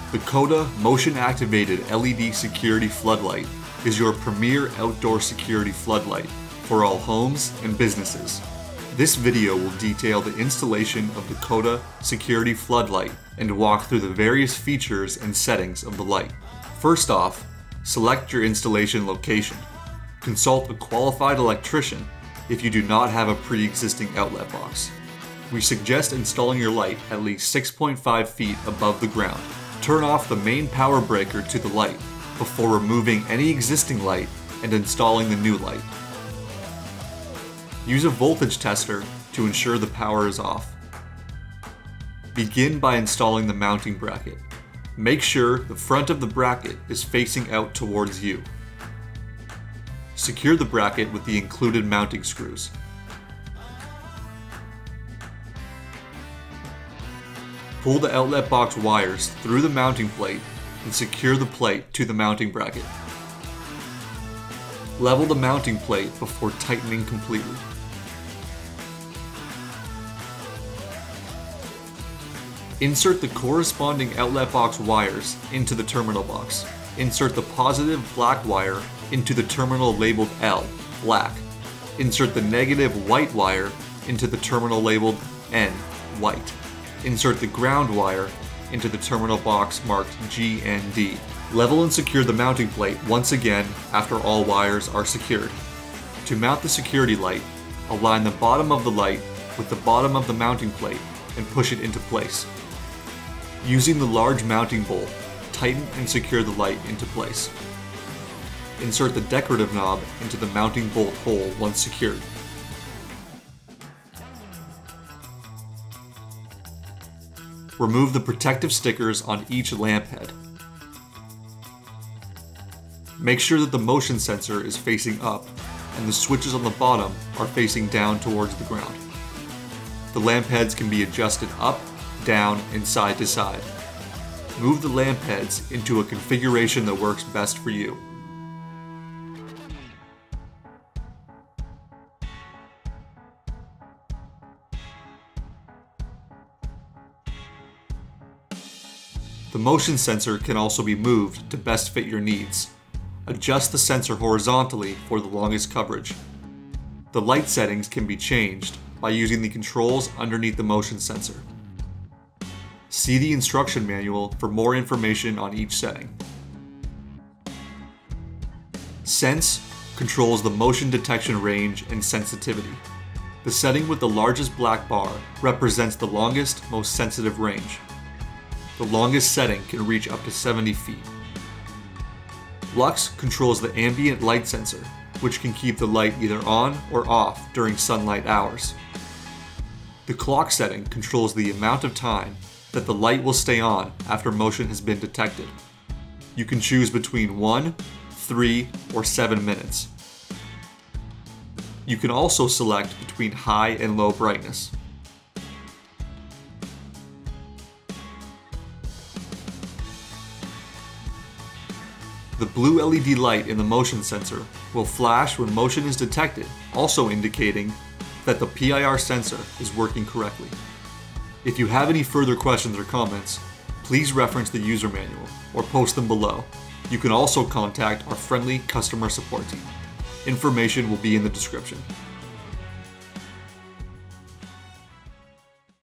The KODA motion-activated LED security floodlight is your premier outdoor security floodlight for all homes and businesses. This video will detail the installation of the KODA security floodlight and walk through the various features and settings of the light. First off, select your installation location. Consult a qualified electrician if you do not have a pre-existing outlet box. We suggest installing your light at least 6.5 feet above the ground. Turn off the main power breaker to the light before removing any existing light and installing the new light. Use a voltage tester to ensure the power is off. Begin by installing the mounting bracket. Make sure the front of the bracket is facing out towards you. Secure the bracket with the included mounting screws. Pull the outlet box wires through the mounting plate and secure the plate to the mounting bracket. Level the mounting plate before tightening completely. Insert the corresponding outlet box wires into the terminal box. Insert the positive black wire into the terminal labeled L, black. Insert the negative white wire into the terminal labeled N, white. Insert the ground wire into the terminal box marked G and D. Level and secure the mounting plate once again after all wires are secured. To mount the security light, align the bottom of the light with the bottom of the mounting plate and push it into place. Using the large mounting bolt, tighten and secure the light into place. Insert the decorative knob into the mounting bolt hole once secured. Remove the protective stickers on each lamp head. Make sure that the motion sensor is facing up and the switches on the bottom are facing down towards the ground. The lamp heads can be adjusted up, down, and side to side. Move the lamp heads into a configuration that works best for you. The motion sensor can also be moved to best fit your needs. Adjust the sensor horizontally for the longest coverage. The light settings can be changed by using the controls underneath the motion sensor. See the instruction manual for more information on each setting. Sense controls the motion detection range and sensitivity. The setting with the largest black bar represents the longest, most sensitive range. The longest setting can reach up to 70 feet. Lux controls the ambient light sensor, which can keep the light either on or off during sunlight hours. The clock setting controls the amount of time that the light will stay on after motion has been detected. You can choose between 1, 3, or 7 minutes. You can also select between high and low brightness. The blue LED light in the motion sensor will flash when motion is detected, also indicating that the PIR sensor is working correctly. If you have any further questions or comments, please reference the user manual or post them below. You can also contact our friendly customer support team. Information will be in the description.